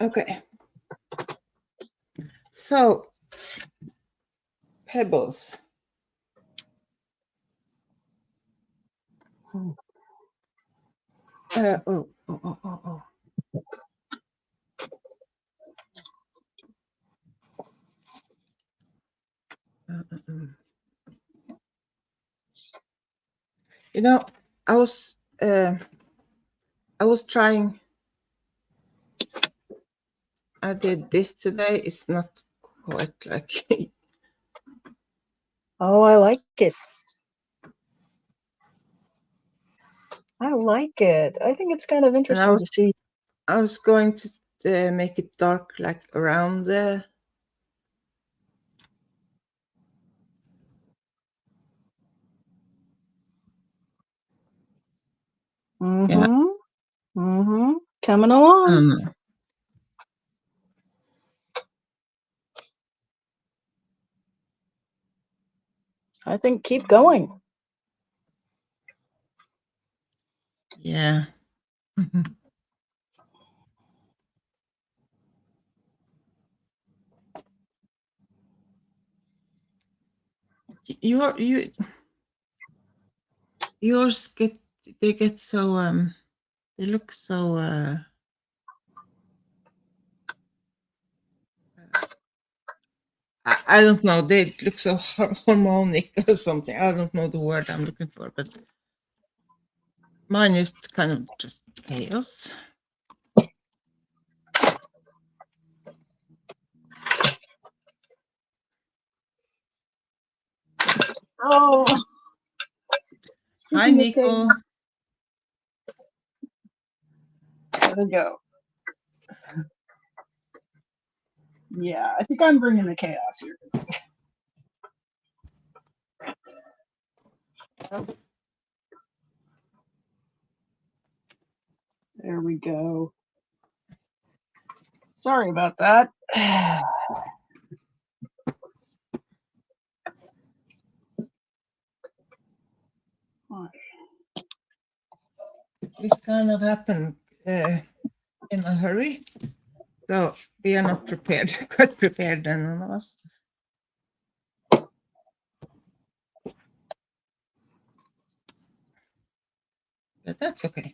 Okay. So, pebbles. Oh. You know, I was trying. I did this today. It's not quite like. Oh, I like it. I like it. I think it's kind of interesting to see. I was going to make it dark, like around the. Coming along. I think keep going. Yeah. Yours get so they look so I don't know, they look so harmonic or something. I don't know the word I'm looking for, but mine is kind of just chaos. Oh. Hi, Nico. There we go. Yeah, I think I'm bringing the chaos here. There we go. Sorry about that. This kind of happened in a hurry, so we are not prepared, quite prepared, none of us. But that's okay.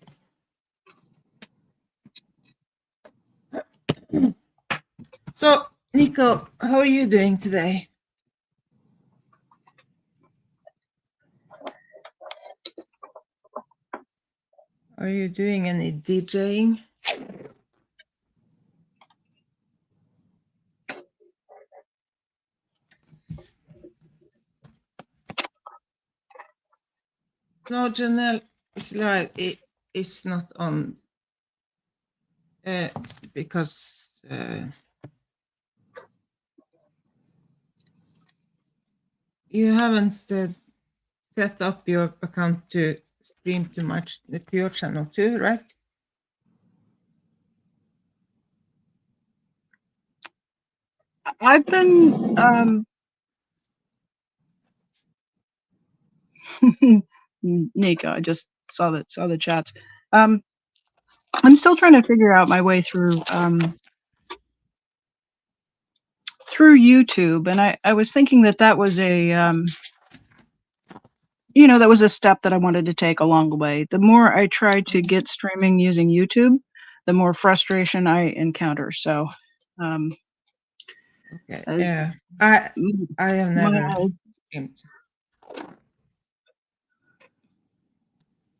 So, Nico, how are you doing today? Are you doing any DJing? No, Janelle is live. It is not on because you haven't set up your account to stream too much to your channel too, right? I've been Nico, I just saw the chats. I'm still trying to figure out my way through YouTube, and I was thinking that was a that was a step that I wanted to take along the way. The more I try to get streaming using YouTube, the more frustration I encounter. So okay, yeah, I have never streamed.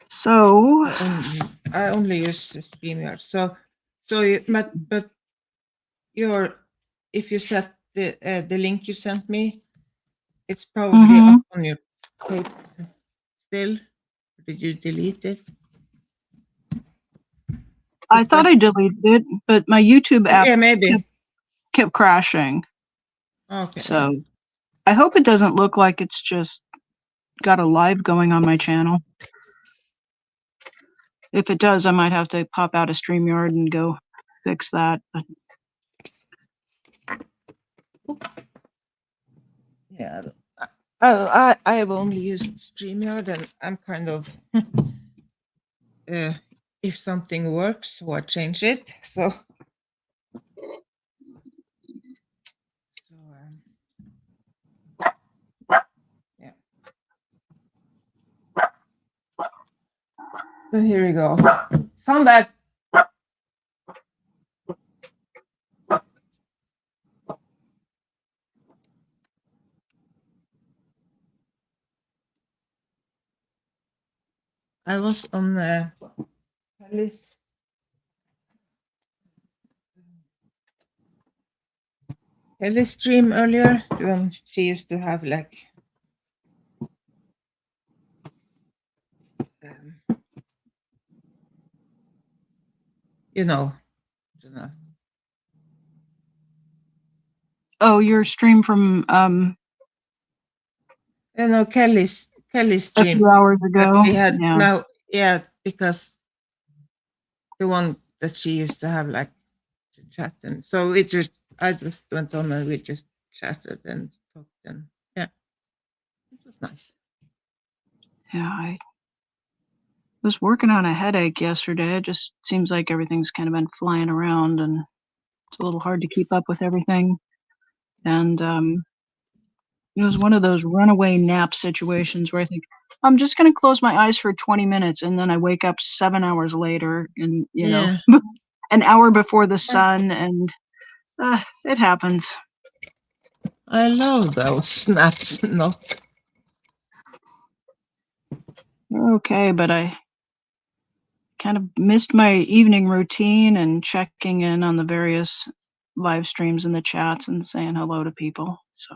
So I only use the StreamYard. So but if you set the link you sent me, it's probably up on your page still. Did you delete it? I thought I deleted it, but my YouTube app kept crashing. Okay. So I hope it doesn't look like it's just got a live going on my channel. If it does, I might have to pop out of StreamYard and go fix that. But yeah, I have only used StreamYard, and I'm kind of if something works, why change it? So So here we go. Sander. I was on Kelly's stream earlier when she used to have like um, you know, you know. Oh, your stream from Kelly's a stream few hours that ago. we had Yeah. now. Yeah, because the one that she used to have like to chat, and so I just went on and we just chatted and talked, and yeah, it was nice. Yeah, I was working on a headache yesterday. It just seems like everything's kind of been flying around and it's a little hard to keep up with everything. And it was one of those runaway nap situations where I think I'm just going to close my eyes for 20 minutes and then I wake up 7 hours later and, Yeah, an hour before the sun and it happens. I love those snaps. Not Okay, but I kind of missed my evening routine and checking in on the various live streams in the chats and saying hello to people. So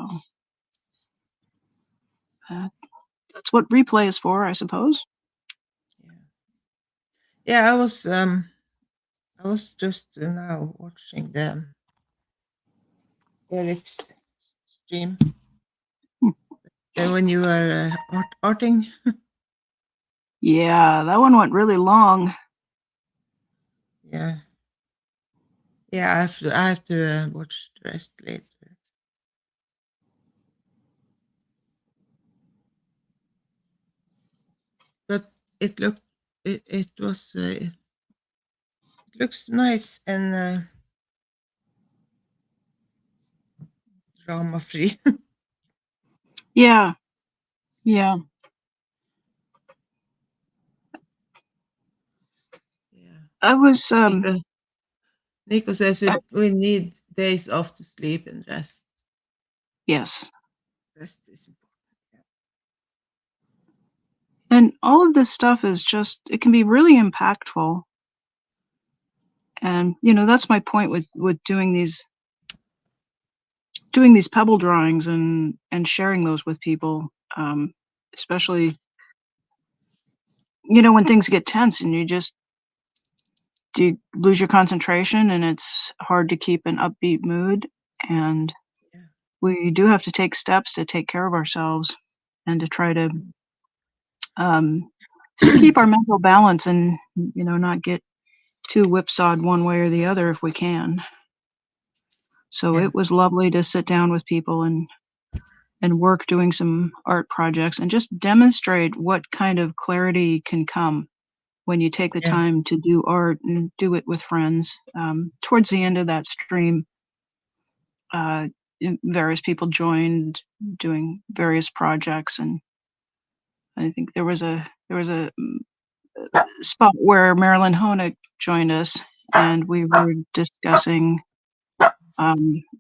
uh, that's what replay is for, I suppose. yeah. Yeah, I was just now watching the Eric's stream Hmm. when you were arting. Yeah, that one went really long. Yeah, yeah. I have to watch the rest later. But it looked it was it looks nice and drama free. Yeah, yeah. Yeah. I was Nico says we need days off to sleep and rest. yes. Rest is important. And all of this stuff is just it can be really impactful. And that's my point with doing these pebble drawings and sharing those with people, especially when things get tense and you lose your concentration and it's hard to keep an upbeat mood. And Yeah. we do have to take steps to take care of ourselves and to try to keep our mental balance and not get too whipsawed one way or the other if we can. So Yeah. it was lovely to sit down with people and work doing some art projects and just demonstrate what kind of clarity can come when you take the Yeah. time to do art and do it with friends. Towards the end of that stream, uh, various people joined doing various projects, and I think there was a spot where Marilyn Honig joined us, and we were discussing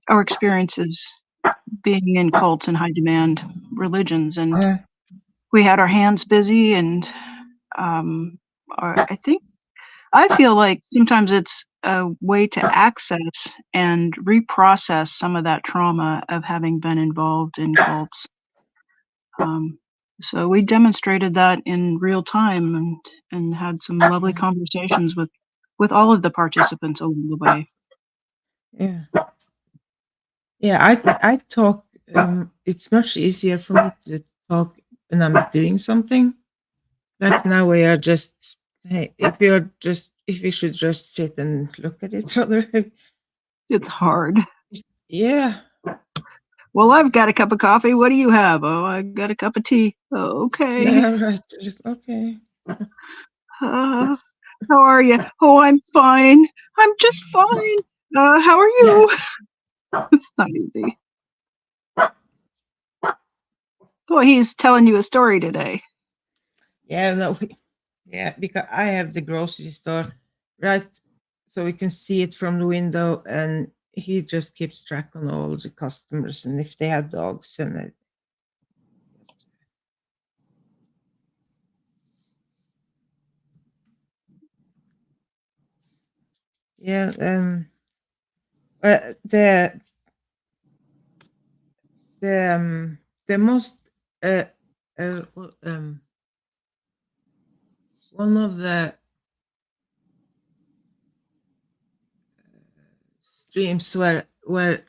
our experiences being in cults and high demand religions, and Yeah. we had our hands busy, and I feel like sometimes it's a way to access and reprocess some of that trauma of having been involved in cults. Um, so we demonstrated that in real time and had some lovely conversations with all of the participants along the way. Yeah. Yeah. I talk. It's much easier for me to talk when I'm doing something. Like now we are just, hey, if we should just sit and look at each other. It's hard. Yeah. Well, I've got a cup of coffee. What do you have? Oh, I got a cup of tea. Oh, okay. Yeah. Right. Okay. Uh, Yes. how are you? Oh, I'm fine. I'm just fine. How are Yeah. you? It's not easy. Boy, he's telling you a story today. Yeah. No. Yeah, because I have the grocery store right, so we can see it from the window, and he just keeps track on all the customers and if they have dogs and it. Just, yeah, the the the most uh, well, one of the streams where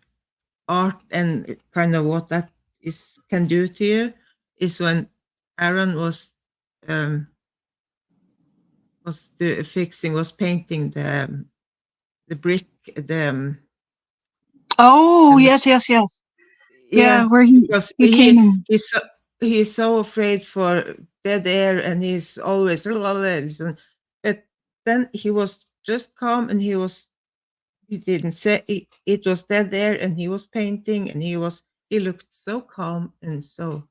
art and kind of what that is can do to you is when Aaron um was painting the brick Oh, the yes, yes, yes. Yeah, yeah, where because he came in. he's so afraid for dead air and he's always listen. But then he was just calm and he didn't say it was dead air and he was painting and he looked so calm and so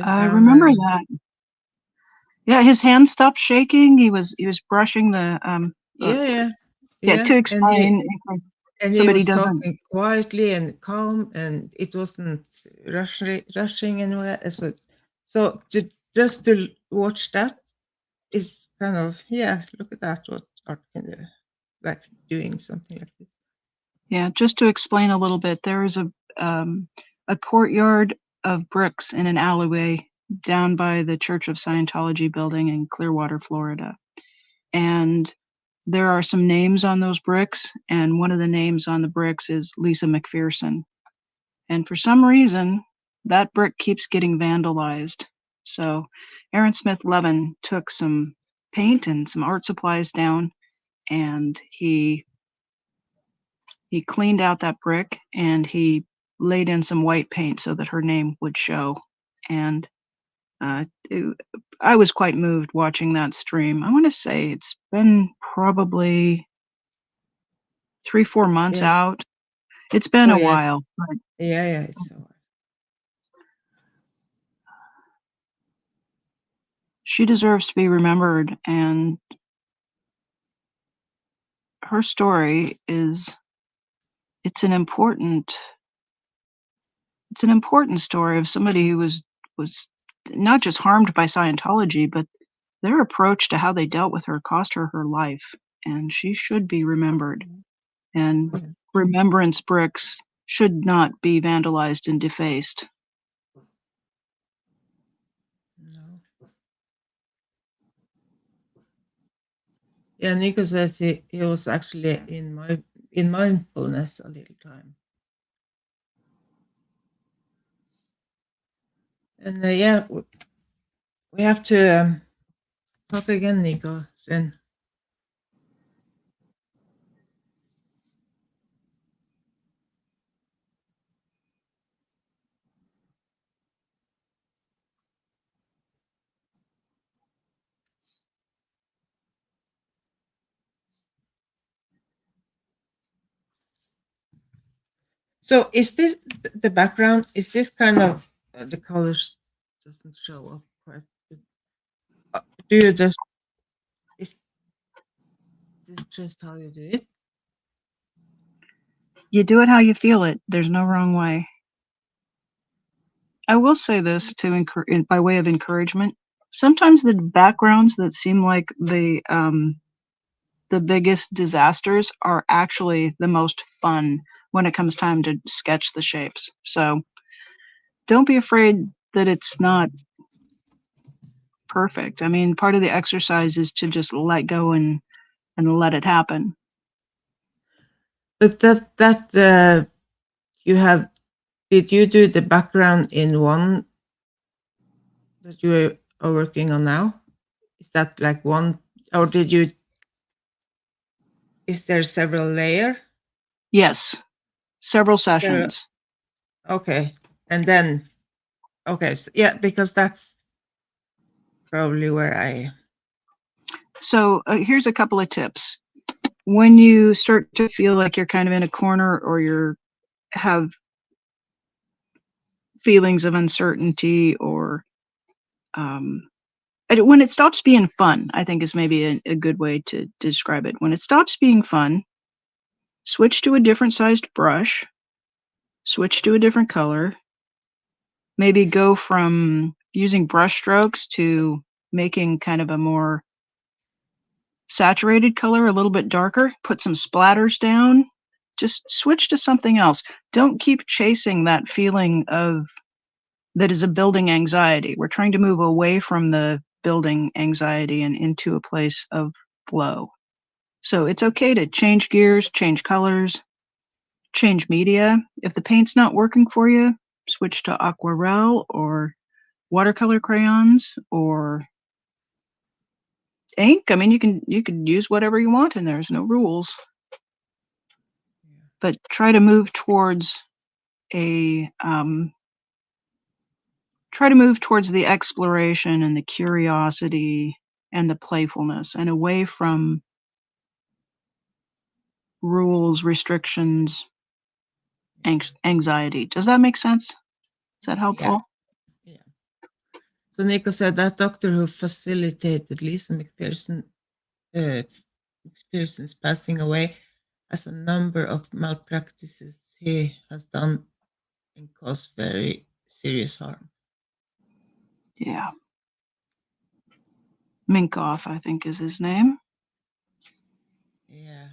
I and remember that. Yeah, his hand stopped shaking. He was brushing the yeah, yeah, yeah, yeah, to explain in case and he somebody was doesn't. talking quietly and calm, and it wasn't rushing anywhere. So just to watch that is kind of yeah. Look at that, what art can do, like doing something like this. Yeah, just to explain a little bit, there is a courtyard of bricks in an alleyway down by the Church of Scientology building in Clearwater, Florida. And there are some names on those bricks, and one of the names on the bricks is Lisa McPherson. And for some reason, that brick keeps getting vandalized. So Aaron Smith Levin took some paint and some art supplies down, and he cleaned out that brick and he laid in some white paint so that her name would show. And it, I was quite moved watching that stream. I want to say it's been probably 3-4 months Yes. out. It's been Oh a yeah. while, but Yeah, yeah. It's so hard. she deserves to be remembered. And her story is it's an important it's an important story of somebody who was not just harmed by Scientology, but their approach to how they dealt with her cost her her life, and she should be remembered. And Yeah. remembrance bricks should not be vandalized and defaced. No. Yeah, Nico says he was actually in mindfulness a little time, and yeah, we have to talk again, Nico, soon. So is this the background? Is this kind of the colors doesn't show up quite? Uh, Do you just is this just how you do it? You do it how you feel it. There's no wrong way. I will say this to by way of encouragement. Sometimes the backgrounds that seem like the biggest disasters are actually the most fun when it comes time to sketch the shapes. So don't be afraid that it's not perfect. I mean, part of the exercise is to just let go and let it happen. But that you have did you do the background in one that you are working on now? Is that like one, or did you? Is there several layer? Yes, several There. sessions. Okay, and then okay, so, yeah, because that's probably where I. So here's a couple of tips. When you start to feel like you're kind of in a corner or you're have feelings of uncertainty or um, when it stops being fun, I think is maybe a good way to describe it. When it stops being fun, switch to a different sized brush, switch to a different color, maybe go from using brush strokes to making kind of a more saturated color, a little bit darker, put some splatters down, just switch to something else. Don't keep chasing that feeling of that is a building anxiety. We're trying to move away from the building anxiety and into a place of flow. So it's okay to change gears, change colors, change media. If the paint's not working for you, switch to aquarelle or watercolor crayons or ink. I mean, you can use whatever you want and there's no rules. But try to move towards a try to move towards the exploration and the curiosity and the playfulness and away from rules, restrictions, anxiety. Does that make sense? Is that helpful? Yeah. So Nico said that doctor who facilitated Lisa McPherson's passing away has a number of malpractices he has done and caused very serious harm. Yeah. Minkoff, I think, is his name. Yeah.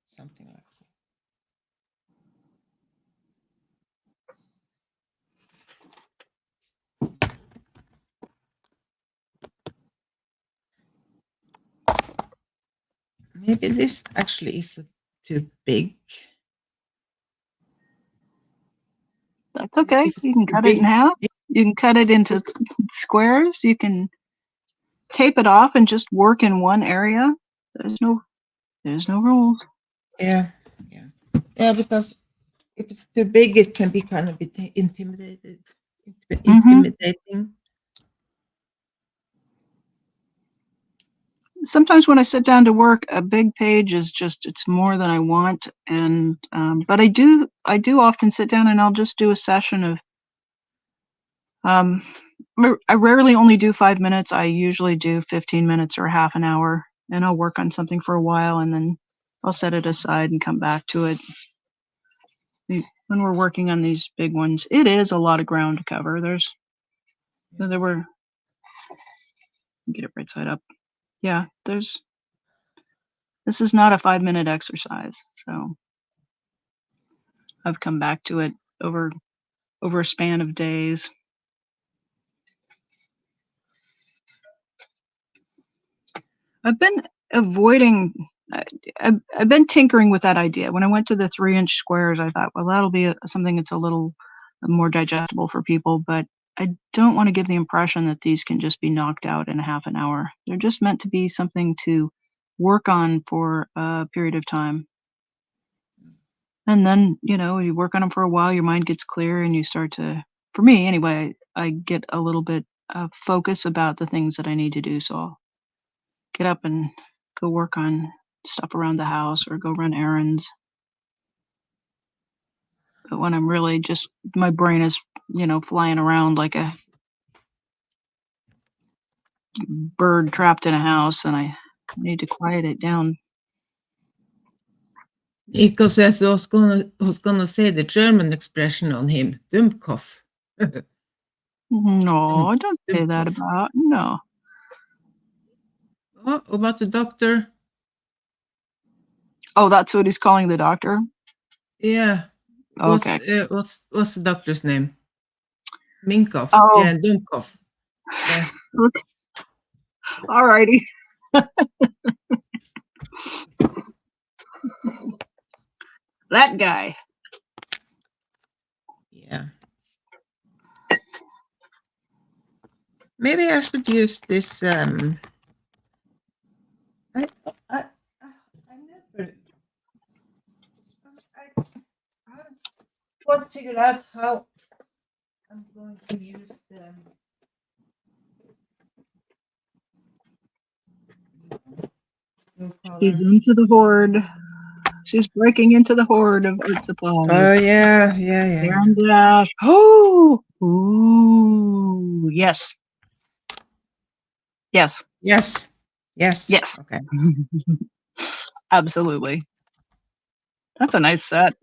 Something like that. Maybe this actually is too big. That's okay. You can cut it in half. You can cut it into squares. You can tape it off and just work in one area. There's no rules. Yeah. Because if it's too big, it can be kind of intimidating. Sometimes when I sit down to work, a big page is just it's more than I want, and but I do often sit down and I'll just do a session of. I rarely only do 5 minutes. I usually do 15 minutes or half an hour, and I'll work on something for a while, and then I'll set it aside and come back to it. When we're working on these big ones, it is a lot of ground to cover. Get it right side up. Yeah, this is not a 5-minute exercise, so I've come back to it over a span of days. I've been avoiding. I've been tinkering with that idea. When I went to the 3-inch squares, I thought, well, that'll be something that's a little more digestible for people. But I don't want to give the impression that these can just be knocked out in a half an hour. They're just meant to be something to work on for a period of time. And then, you work on them for a while, your mind gets clear and you start to, for me anyway, I get a little bit of focus about the things that I need to do. So I'll get up and go work on stuff around the house or go run errands. But when I'm really just, my brain is, flying around like a bird trapped in a house and I need to quiet it down. Nico says I was gonna say the German expression on him, Dummkopf. No, don't say that about, no. What about the doctor? Oh, that's what he's calling the doctor? Yeah. Okay. What's the doctor's name? Minkoff. Oh. Yeah, Dummkopf. Yeah. Okay. All righty. That guy. Yeah. Maybe I should use this. I never. I haven't figured out how I'm going to use She's into the horde. She's breaking into the horde of art supplies. Oh yeah. Aaron Dash. Oh, ooh, yes. Yes. Yes. Yes. Yes. Okay. Absolutely. That's a nice set.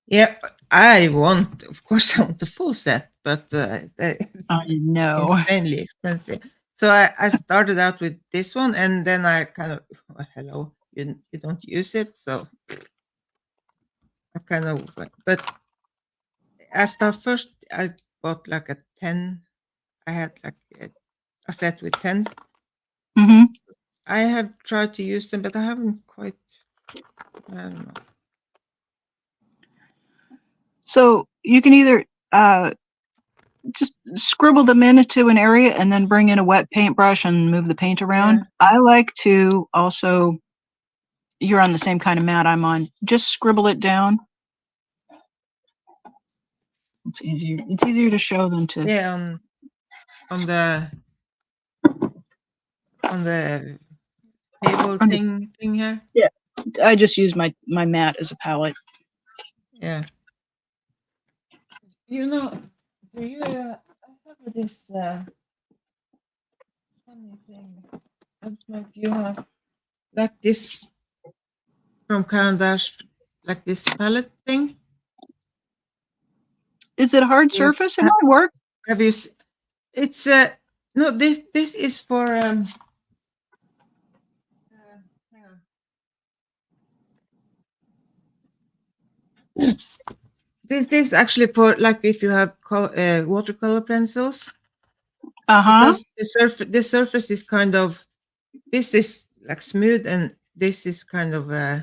Yeah, I want, of course, I want the full set, but I it's know. insanely expensive. So I started out with this one, and then I kind of, well, hello, you don't use it, so I kind of, but I start first. I bought like a 10. I had like a set with 10. Hmm. I have tried to use them, but I haven't quite. I don't know. So you can either uh, just scribble them into an area and then bring in a wet paintbrush and move the paint around. Yeah, I like to also, you're on the same kind of mat I'm on, just scribble it down. It's easier. It's easier to show than to. yeah, on the on the table thing here. Yeah, I just use my mat as a palette. Yeah. You know, do you? I have this funny thing. I don't know if you have like this from Carandash, like this palette thing. Is it a hard You have, surface? It might work. have you? It's no. This is for hang on. This is actually for like if you have watercolor pencils, Uh-huh. because the surface is kind of, this is like smooth, and this is kind of uh,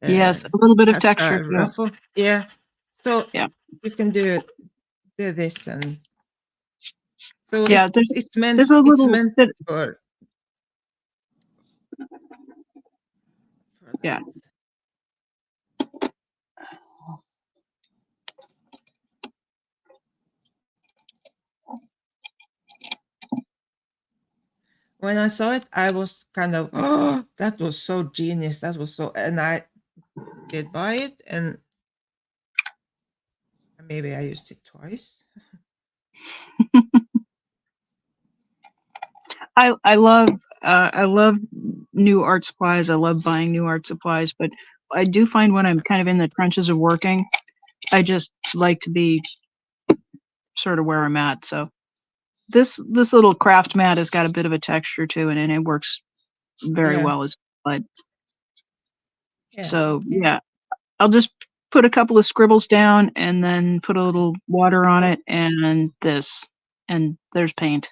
Yes, a little bit of has texture a to it. ruffle. Yeah. So Yeah. you can do this, and so Yeah, it's meant there's a it's little meant bit. for Yeah. that. When I saw it, I was kind of, oh, that was so genius. That was so, and I did buy it, and maybe I used it twice. I love new art supplies. I love buying new art supplies, but I do find when I'm kind of in the trenches of working, I just like to be sort of where I'm at. So this little craft mat has got a bit of a texture to it, and it works very Yeah, well as but yeah, so yeah, yeah, I'll just put a couple of scribbles down and then put a little water on it and this, and there's paint.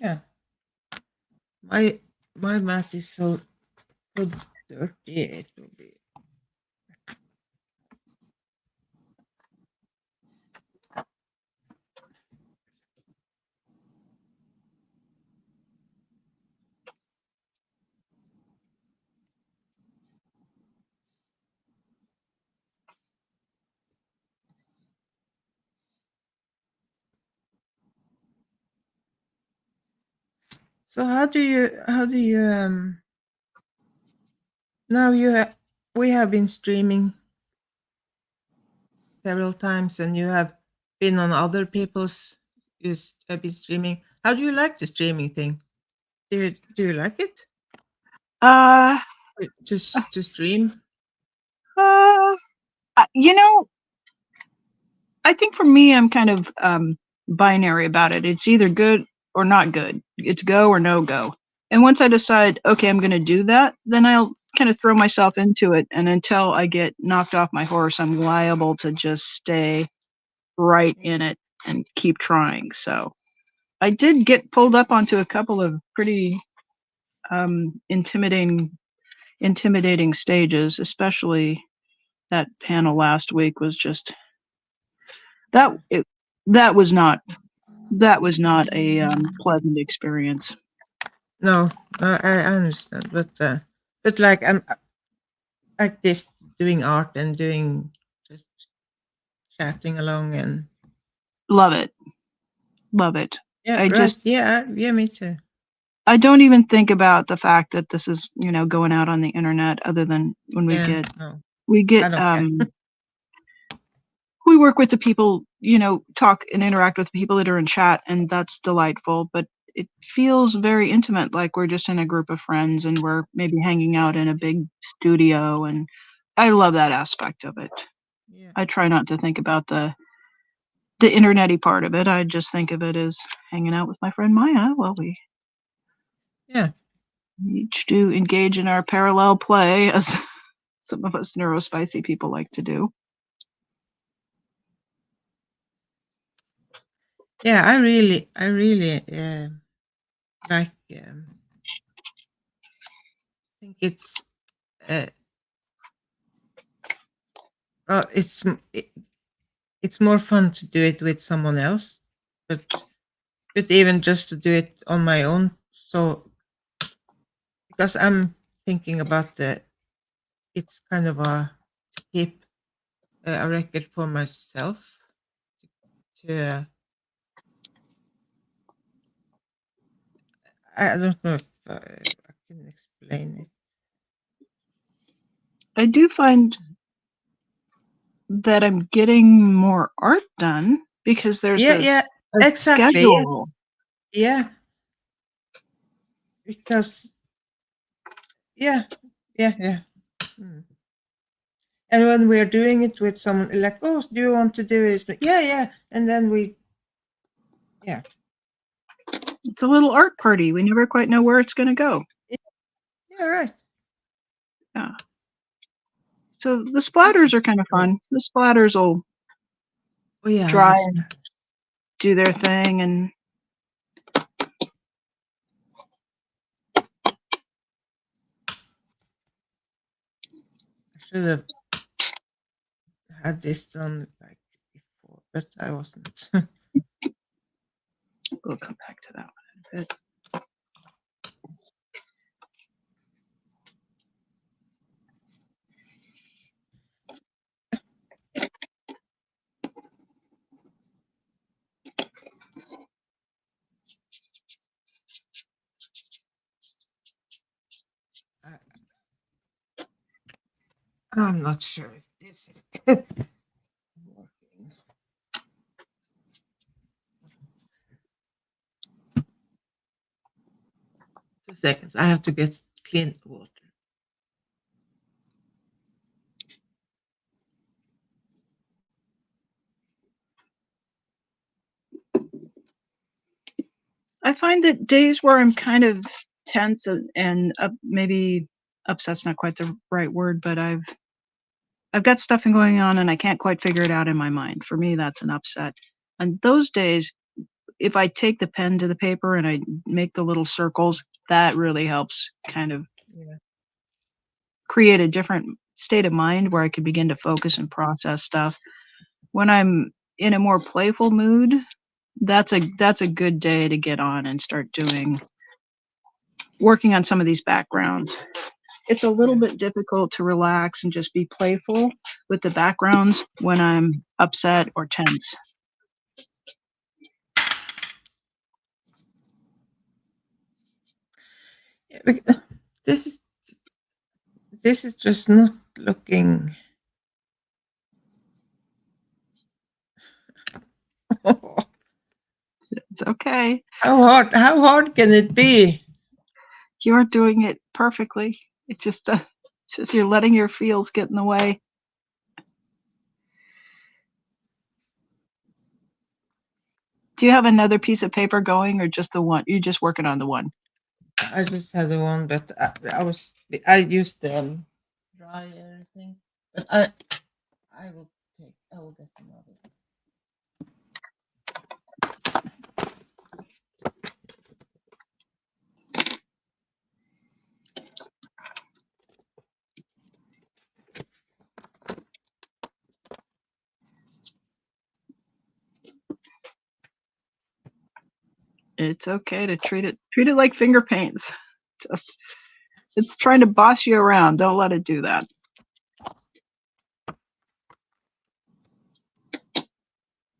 yeah. My math is so dirty. It will be. So how do you now we have been streaming several times, and you have been on other people's have been streaming. How do you like the streaming thing? Do you like it? Uh, To stream? uh, you know, I think for me, I'm kind of binary about it. It's either good or not good. It's go or no go. And once I decide, okay, I'm going to do that, then I'll kind of throw myself into it. And until I get knocked off my horse, I'm liable to just stay right Yeah. in it and keep trying. So I did get pulled up onto a couple of pretty intimidating stages, especially that panel last week was just that Yeah. it, that was not that was not a pleasant experience. No, no, I understand, but like I'm like this, doing art and doing just chatting along, and Love it, love it. yeah, I right, just yeah, yeah, me too. I don't even think about the fact that this is going out on the internet, other than when we Yeah, get no, we I get don't care. we work with the people talk and interact with people that are in chat, and that's delightful, but it feels very intimate, like we're just in a group of friends and we're maybe hanging out in a big studio, and I love that aspect of it. Yeah. I try not to think about the internet-y part of it. I just think of it as hanging out with my friend Maya while we Yeah. each do engage in our parallel play, as some of us neurospicy people like to do. Yeah, I really like think it's uh, well, it's more fun to do it with someone else, but even just to do it on my own. So because I'm thinking about it's kind of to keep a record for myself to I don't know if I can explain it. I do find that I'm getting more art done because there's Yeah, a yeah, a exactly. schedule. Yeah, because yeah, yeah. Mm. And when we're doing it with someone, like, oh, do you want to do this? But yeah, and then yeah, It's a little art party. We never quite know where it's gonna go. yeah, right. Yeah. So the I think splatters are it's kind of great. fun. The splatters will Oh yeah, I dry love and splash. do their thing, and I should have had this done like before, but I wasn't. we'll come back to that one in a bit. I, I'm not sure if this is working. 2 seconds. I have to get clean water. I find that days where I'm kind of tense and maybe upset's not quite the right word, but I've got stuff going on and I can't quite figure it out in my mind. For me, that's an upset. And those days, if I take the pen to the paper and I make the little circles, that really helps kind of Yeah, create a different state of mind where I can begin to focus and process stuff. When I'm in a more playful mood, that's a good day to get on and start working on some of these backgrounds. It's a little yeah. bit difficult to relax and just be playful with the backgrounds when I'm upset or tense. Yeah, this is this is just not looking. It's okay. How hard can it be? You're doing it perfectly. It's just you're letting your feels get in the way. Do you have another piece of paper going, or just the one? You're just working on the one. I just had the one, but I used the dryer thing, but I will get another. It's okay to treat it like finger paints. Just it's trying to boss you around. Don't let it do that.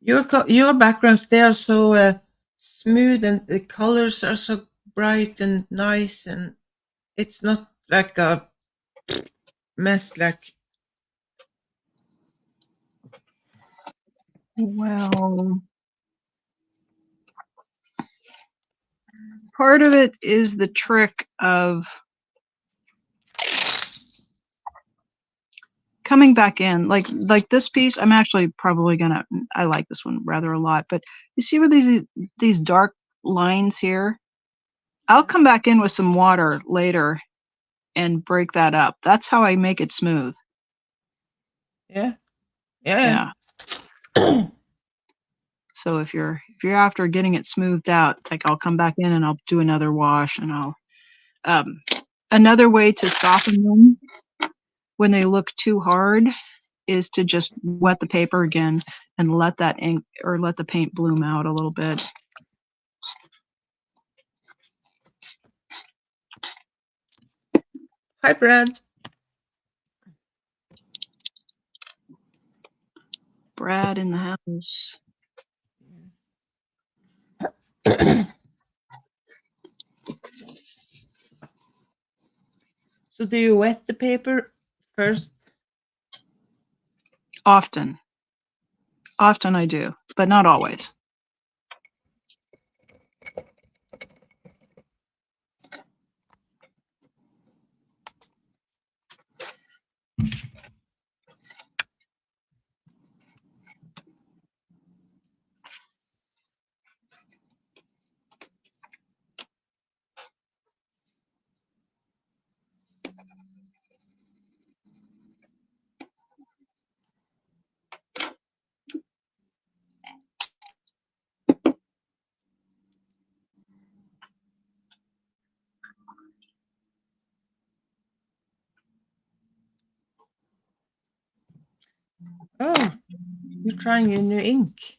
Your backgrounds, they are so smooth, and the colors are so bright and nice, and it's not like a mess. Like Well, part of it is the trick of coming back in. Like this piece, I'm actually probably gonna. I like this one rather a lot. But you see where these dark lines here? I'll Yeah. come back in with some water later and break that up. That's how I make it smooth. Yeah. Yeah. Yeah. So if you're after getting it smoothed out, like I'll come back in and I'll do another wash and I'll um another way to soften them when they look too hard is to just wet the paper again and let that ink or let the paint bloom out a little bit. Hi, Brad. Brad in the house. So do you wet the paper first? Often. Often I do, but not always. Oh, you're trying a new ink.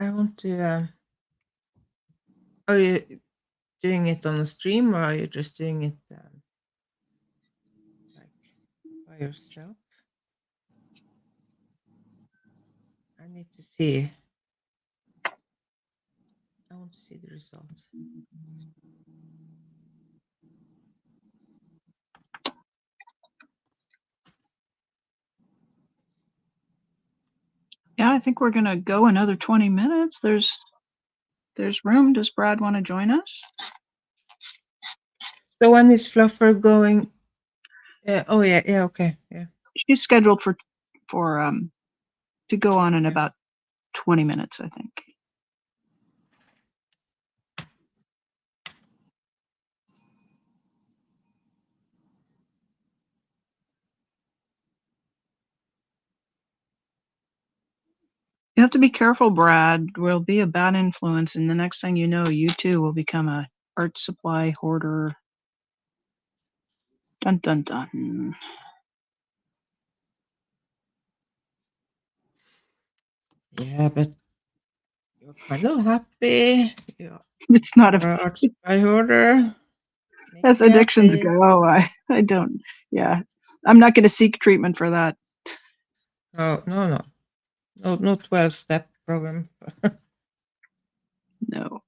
I want to. Are you doing it on a stream or are you just doing it like by yourself? I need to see. I want to see the results. Yeah, I think we're gonna go another 20 minutes. There's room. Does Brad want to join us? So when is Fluffer going? Oh yeah, yeah, okay, yeah. She's scheduled for to go on in Okay. about 20 minutes, I think. You have to be careful, Brad. Will be a bad influence, and the next thing you know, you too will become a art supply hoarder. Dun dun dun. Yeah, but you're kind of happy. You It's not a. are an art supply hoarder. As Makes you addictions happy. go, I don't. Yeah, I'm not going to seek treatment for that. Oh no, no, no, no 12-step program. No.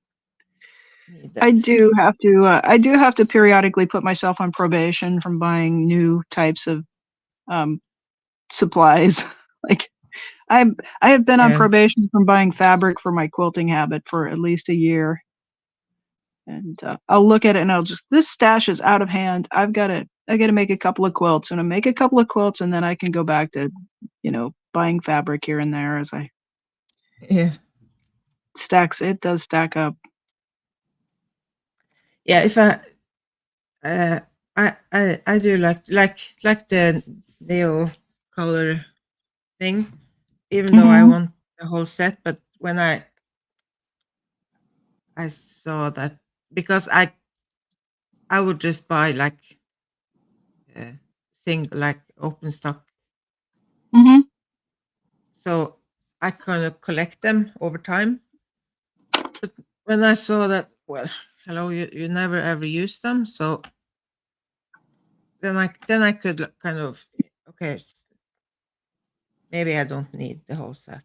Need I that. do have to. I do have to periodically put myself on probation from buying new types of um, supplies. Like I have been on Yeah, probation from buying fabric for my quilting habit for at least a year, and I'll look at it and I'll just this stash is out of hand. I got to make a couple of quilts, and I make a couple of quilts, and then I can go back to, buying fabric here and there as I yeah, stacks. It does stack up. yeah. If uh, I do like the neo color thing, even though I Hmm. want the whole set. But when I saw that, because I would just buy like uh, like open stock, Hmm. so I kind of collect them over time. But when I saw that, well, hello, you never ever use them, so then I could kind of okay, maybe I don't need the whole set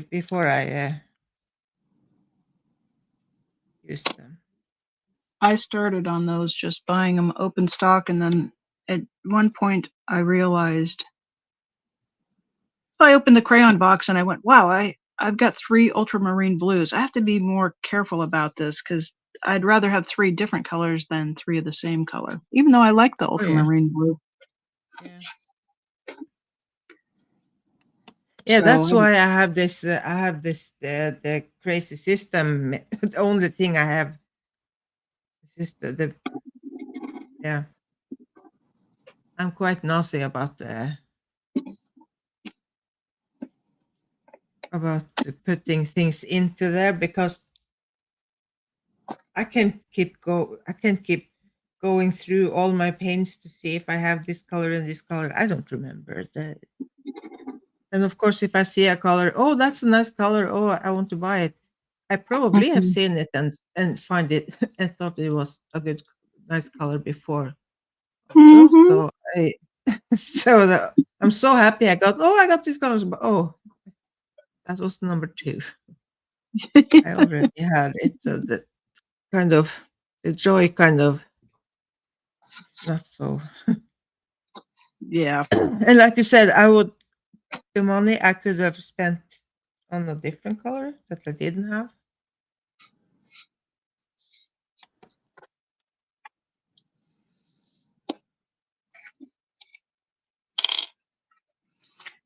before I use them. I started on those just buying them open stock, and then at one point I realized I opened the crayon box and I went, wow, I've got 3 ultramarine blues. I have to be more careful about this because I'd rather have 3 different colors than 3 of the same color, even though I like the Oh yeah, ultramarine blue. yeah, yeah. So That's I why I have this. I have this the crazy system. The only thing I have is the yeah. I'm quite nosy about putting things into there because I can't keep going through all my paints to see if I have this color and this color. I don't remember that. And of course, if I see a color, oh, that's a nice color. Oh, I want to buy it. I probably have mhm. seen it and find it and thought it was a good, nice color before. Also, Mhm. so I I'm so happy I got. Oh, I got these colors. But oh, that was number two. I already had it. So the kind of the joy kind of not so. Yeah. And like you said, I would the money I could have spent on a different color that I didn't have.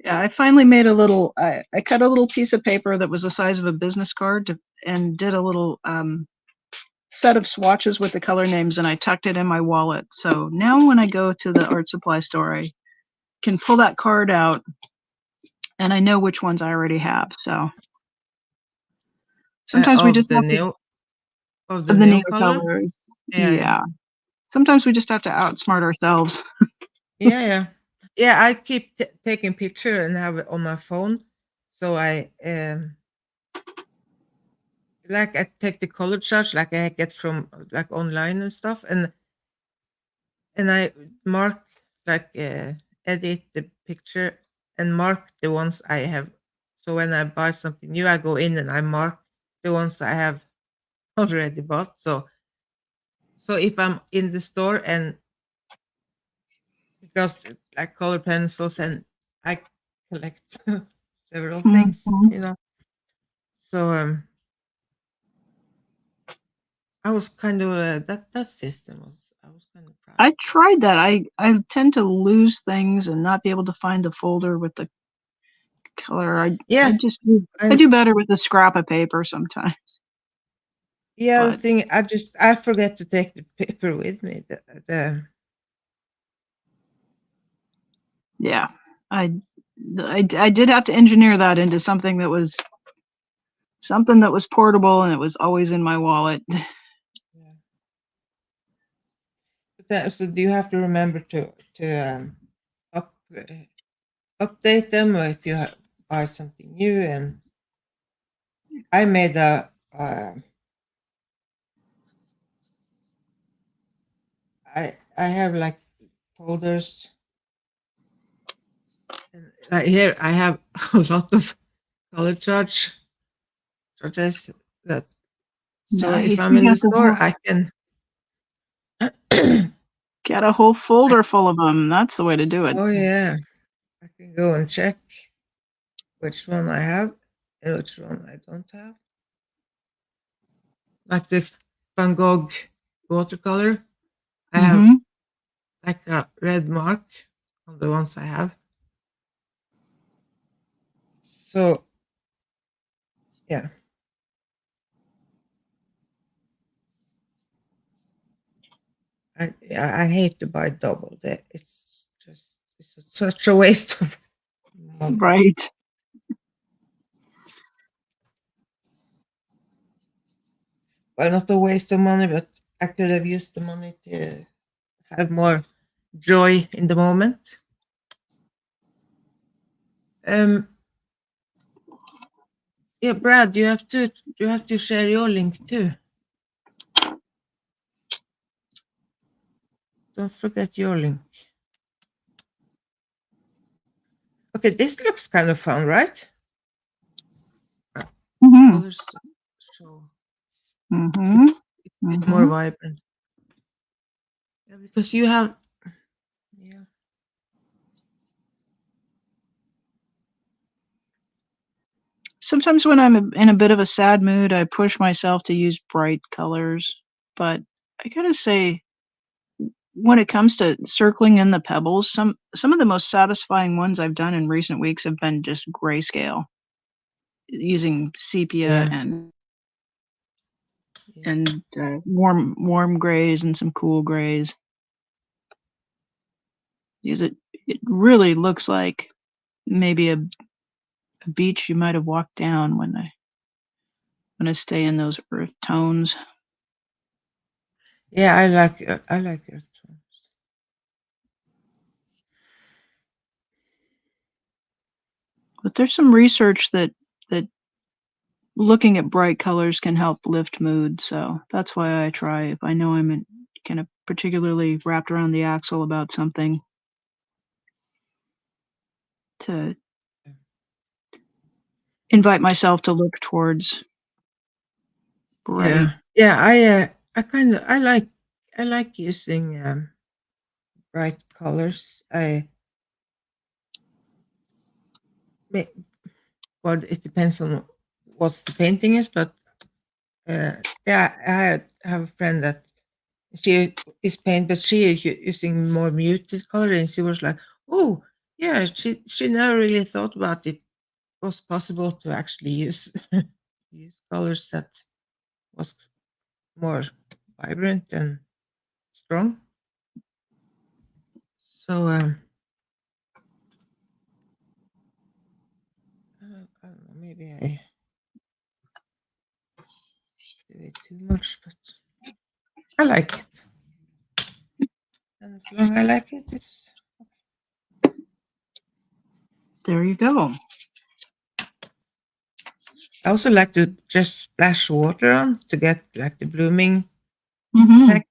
Yeah, I finally made a little I cut a little piece of paper that was the size of a business card and did a little set of swatches with the color names and I tucked it in my wallet. So now when I go to the art supply store, I can pull that card out and I know which ones I already have. So sometimes we Of just the have to nail of the of the nail nail color. colors. Yeah, yeah, Yeah. Sometimes we just have to outsmart ourselves. yeah, yeah, yeah. I keep taking picture and have it on my phone, so I like I take the color charts like I get from like online and stuff, and I mark like edit the picture and mark the ones I have. So when I buy something new, I go in and I mark the ones I have already bought. So if I'm in the store and because like color pencils and I collect several things, Mhm. you know. So I was kind of that system was I was kind of proud I of that. tried that. I tend to lose things and not be able to find the folder with the color. I Yeah, just do I and do better with a scrap of paper sometimes. yeah, the But thing I forget to take the paper with me. The yeah, I I did have to engineer that into something that was portable and it was always in my wallet. yeah. But so do you have to remember to up, update them or if you buy something new? And I made I have like folders and here I have a lot of color charges that so if Nice. I'm You in the got the store whole I can Get a whole I, folder full of them. That's the way to do it. oh yeah, I can go and check which one I have and which one I don't have. Like the Van Gogh watercolor, I have Mhm. like a red mark on the ones I have. So yeah, I hate to buy double. That it's just it's such a waste of money. Right. Well, not a waste of money, but I could have used the money to have more joy in the moment. Um, yeah, Brad, you have to share your link too. Don't forget your link. Okay, this looks kind of fun, right? Uh, Mhm. Colors show it, Mhm. it's a bit more Mhm. vibrant. Yeah, because you have yeah. Sometimes when I'm in a bit of a sad mood, I push myself to use bright colors, but I gotta say, when it comes to circling in the pebbles, some of the most satisfying ones I've done in recent weeks have been just grayscale, using sepia Yeah, yeah, and warm grays and some cool grays. Because it really looks like maybe a beach you might have walked down when I stay in those earth tones. yeah. I like earth tones. But there's some research that looking at bright colors can help lift mood, so that's why I try if I know I'm in kind of particularly wrapped around the axle about something to invite myself to look towards bright. Yeah, yeah. I kind of I like using bright colors. May, well, it depends on what the painting is, but yeah, I have a friend that she is paint, but she is using more muted color, and she was like, "Oh, yeah." She never really thought about it was possible to actually use use colors that was more vibrant and strong. So I don't know. Maybe I did it too much, but I like it, and as long as I like it, it's. There you go. I also like to just splash water on to get like the blooming Mhm. effect.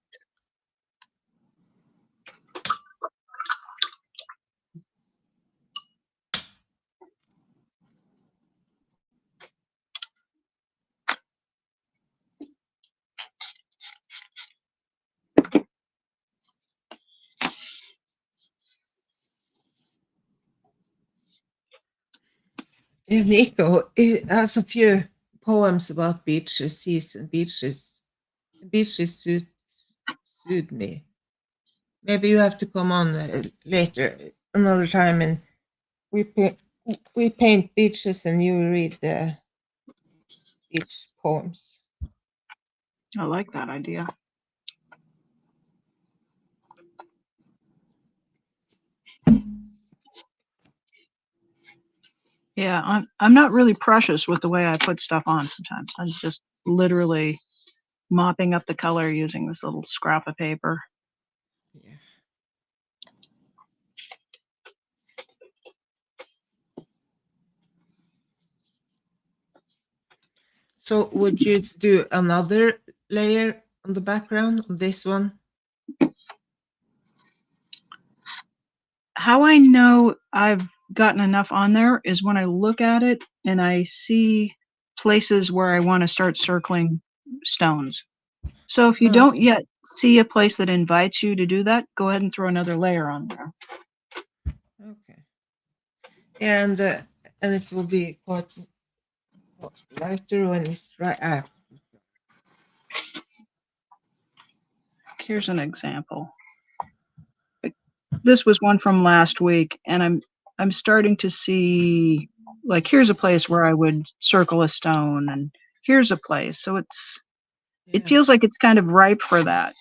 Yeah, Nico has a few poems about beaches. He's beaches suit me. Maybe you have to come on later, another time, and we paint we paint beaches, and you read the beach poems. I like that idea. Yeah, I'm not really precious with the way I put stuff on sometimes. I'm just literally mopping up the color using this little scrap of paper. Yeah. So would you do another layer on the background on this one? How I know I've gotten enough on there is when I look at it and I see places where I want to start circling stones. So if you Oh, don't yet see a place that invites you to do that, go ahead and throw another layer on there. okay. Yeah, and it will be quite lighter when it's right after. Here's an example. This was one from last week, and I'm starting to see, like, here's a place where I would circle a stone, and here's a place. So it Yeah. feels like it's kind of ripe for that.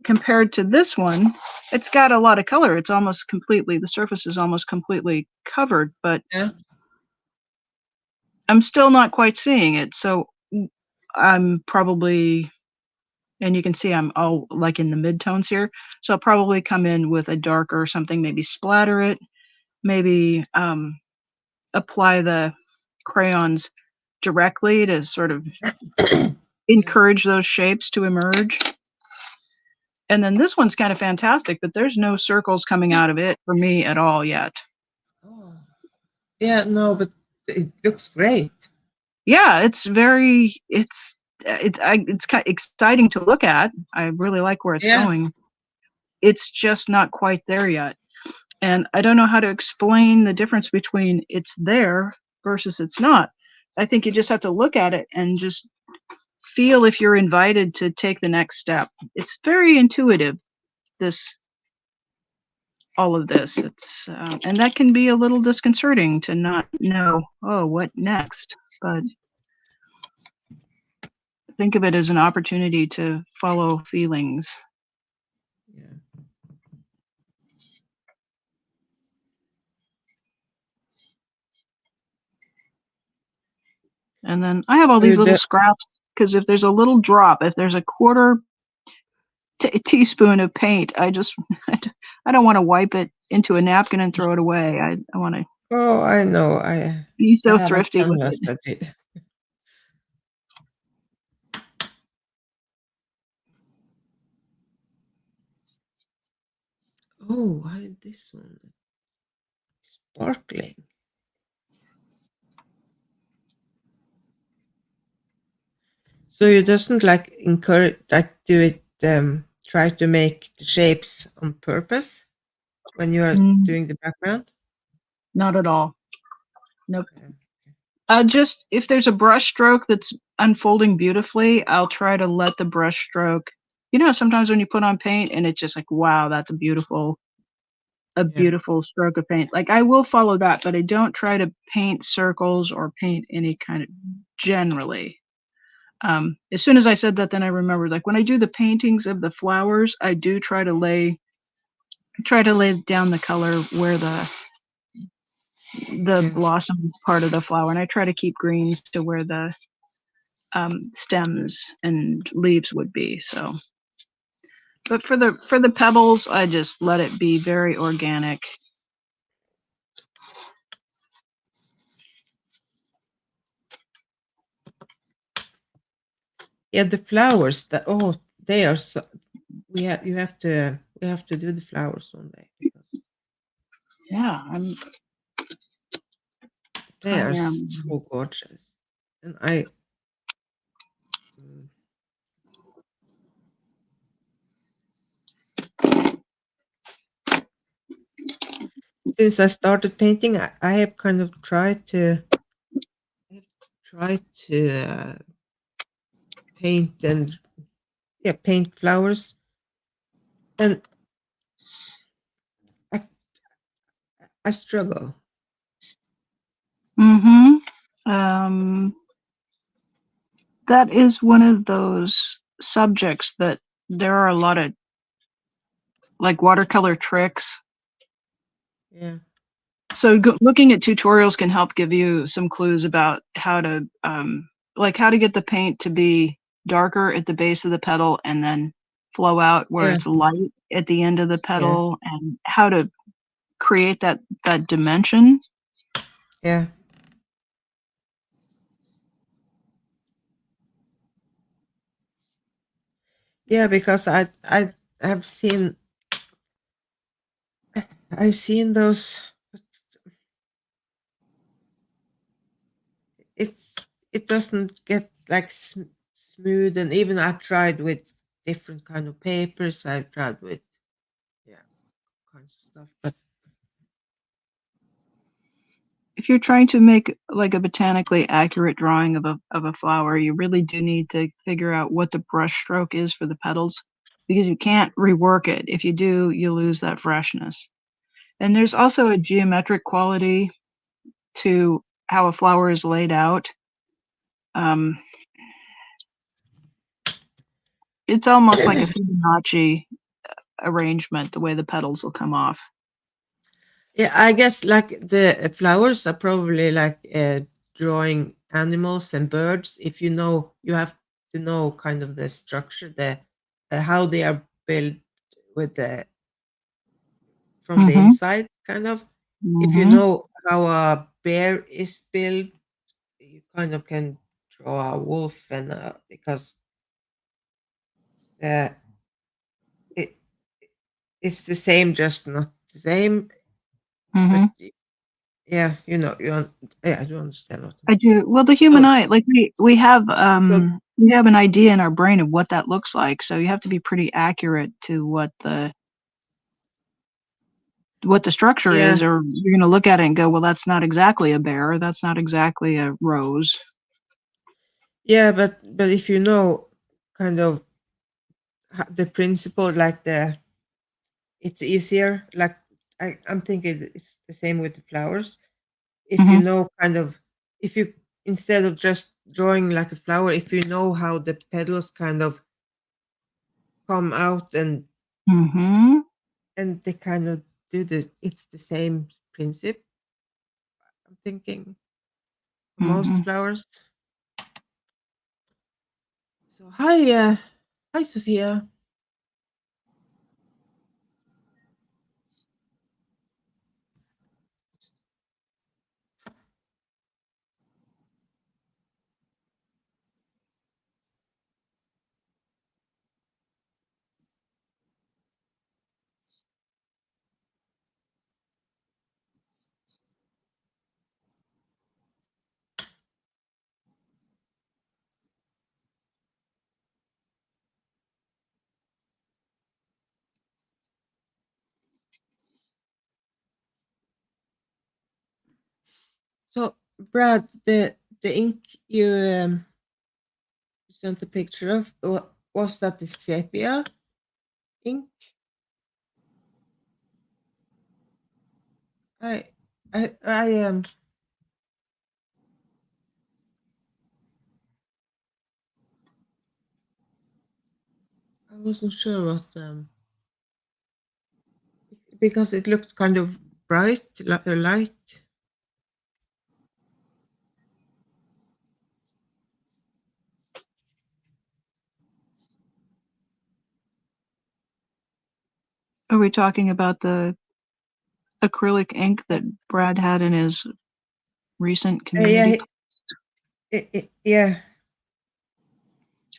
Compared to this one, it's got a lot of color. It's almost completely, the surface is almost completely covered, but Yeah. I'm still not quite seeing it. So I'm probably, and you can see I'm all like in the midtones here. So I'll probably come in with a darker something, maybe splatter it, maybe apply the crayons directly to sort of Yeah. encourage those shapes to emerge. And then this one's kind of fantastic, but there's no circles coming out of it for me at all yet. Oh. Yeah, no, but it looks great. Yeah, it's kind of exciting to look at. I really like where it's Yeah. going. It's just not quite there yet. And I don't know how to explain the difference between it's there versus it's not. I think you just have to look at it and just feel if you're invited to take the next step. It's very intuitive, this all of this. It's and that can be a little disconcerting to not know, oh, what next? But think of it as an opportunity to follow feelings. Yeah. And then I have all So you these little do, scraps because if there's a little drop, if there's a quarter teaspoon of paint, I just I don't want to wipe it into a napkin and throw it away. I want to oh, I know. be I so have a thrifty with canvas it. that it. Oh, I have this one. Sparkling. So you doesn't like encourage, like do it, try to make the shapes on purpose when you are Mm, doing the background? not at all. Nope. Yeah. Just if there's a brush stroke that's unfolding beautifully, I'll try to let the brush stroke. You know, sometimes when you put on paint and it's just like, wow, that's a Yeah. beautiful stroke of paint. Like I will follow that, but I don't try to paint circles or paint any kind of generally. As soon as I said that, then I remembered like when I do the paintings of the flowers, I do try to lay down the color where the Yeah. blossom part of the flower, and I try to keep greens to where the stems and leaves would be. So, but for the pebbles, I just let it be very organic. Yeah, the flowers that, oh, they are so, we have to do the flowers one day because Yeah, they I are am. so gorgeous. And mm, since I started painting, I have kind of tried to paint and yeah, paint flowers, and I I struggle. Mm-hmm. Um, that is one of those subjects that there are a lot of like watercolor tricks. Yeah, So looking at tutorials can help give you some clues about how to like how to get the paint to be darker at the base of the petal and then flow out where yeah, it's light at the end of the yeah, petal, and how to create that dimension. yeah, yeah. Because I have seen I've seen those. It doesn't get like smooth, and even I tried with different kind of papers. I've tried with yeah kinds of stuff, but If you're trying to make like a botanically accurate drawing of a flower, you really do need to figure out what the brush stroke is for the petals, because you can't rework it. If you do, you lose that freshness. And there's also a geometric quality to how a flower is laid out. Um, it's almost like a Fibonacci arrangement, the way the petals will come off. yeah, I guess like the flowers are probably like drawing animals and birds. If you know, you have to know kind of the structure, the how they are built with the from the Mm-hmm. inside, kind of. If you Mm-hmm. know how a bear is built, you kind of can draw a wolf, and because uh, it it's the same, just not the same. But Mm-hmm. yeah, yeah, I do understand what. I do. Well, the human So eye, like so we have an idea in our brain of what that looks like. So you have to be pretty accurate to what the what the structure Yeah, is, or you're gonna look at it and go, "Well, that's not exactly a bear, that's not exactly a rose." yeah, but if you know kind of the principle, like it's easier. Like I'm thinking it's the same with the flowers. If you Mhm, know kind of, if you, instead of just drawing like a flower, if you know how the petals kind of come out mhm, and they kind of do the, it's the same principle. I'm thinking for most mhm. flowers. So hi, hi Sophia. So Brad, the ink you sent a picture of, was that the sepia ink? I I I wasn't sure what because it looked kind of bright, like a light. Are we talking about the acrylic ink that Brad had in his recent community Yeah, p yeah,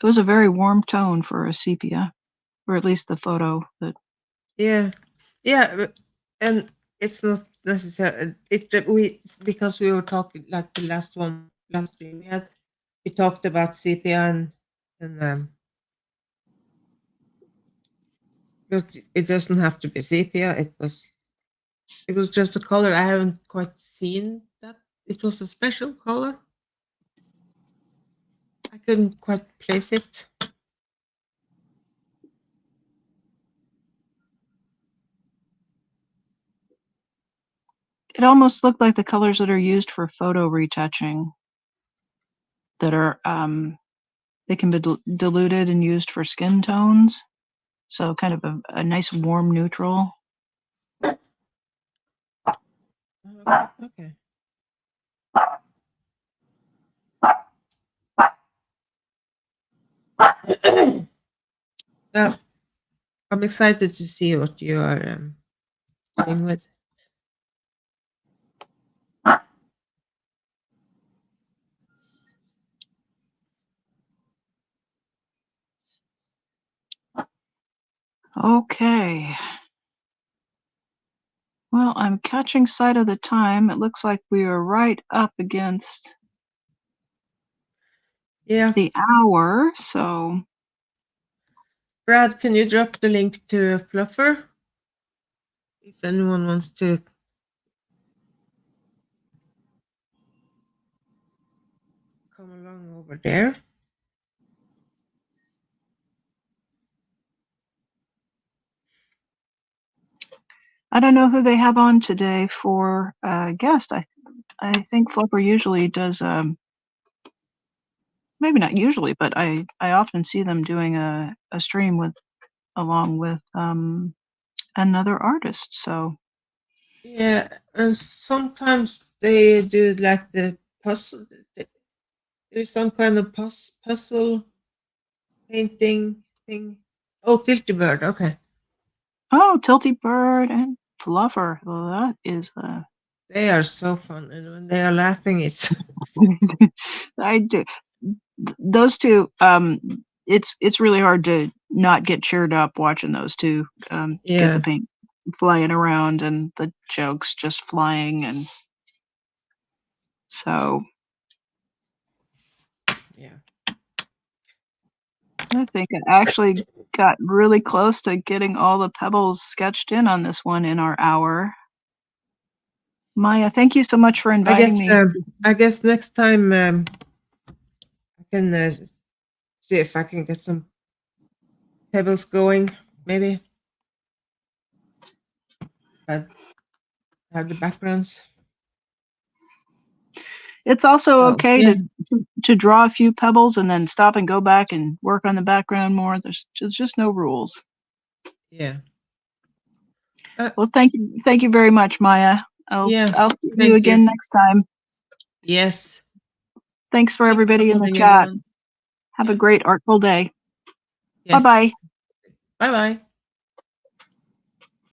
It was a very warm tone for a sepia, or at least the photo that yeah, yeah, and it's not necessary. We, because we were talking like the last stream we had, we talked about sepia and but it doesn't have to be sepia. It was just a color I haven't quite seen that it was a special color. I couldn't quite place it. it almost looked like the colors that are used for photo retouching that are, they can be diluted and used for skin tones, so kind of a nice warm neutral. Okay. Now I'm excited to see what you are doing with. Okay. Well, I'm catching sight of the time. It looks like we are right up against Yeah, the hour, so Brad, can you drop the link to Fluffer if anyone wants to come along over there? I don't know who they have on today for a guest. I think Flipper usually does, maybe not usually, but I often see them doing a stream with along with, another artist, so Yeah, and sometimes they do like the puzzle. There's some kind of puzzle painting thing. Oh, Tilty Bird. Okay, oh, Tilty Bird and Fluffer. Well, that is, they are so fun, and when they are laughing, it's I do those 2, it's really hard to not get cheered up watching those 2, get the yeah, paint flying around and the jokes just flying, and so yeah. I think I actually got really close to getting all the pebbles sketched in on this one in our hour. Maya, thank you so much for I inviting guess me. I guess next time I can see if I can get some pebbles going. Maybe have the backgrounds. It's also So okay yeah, to draw a few pebbles and then stop and go back and work on the background more. There's just no rules. yeah, Well, thank you very much, Maya. yeah. I'll see you Thank you. again next time. Yes. Thanks for Thank you for everybody in the coming, chat. everyone. Have a Yeah. great artful day. Yes. Bye-bye. Bye bye.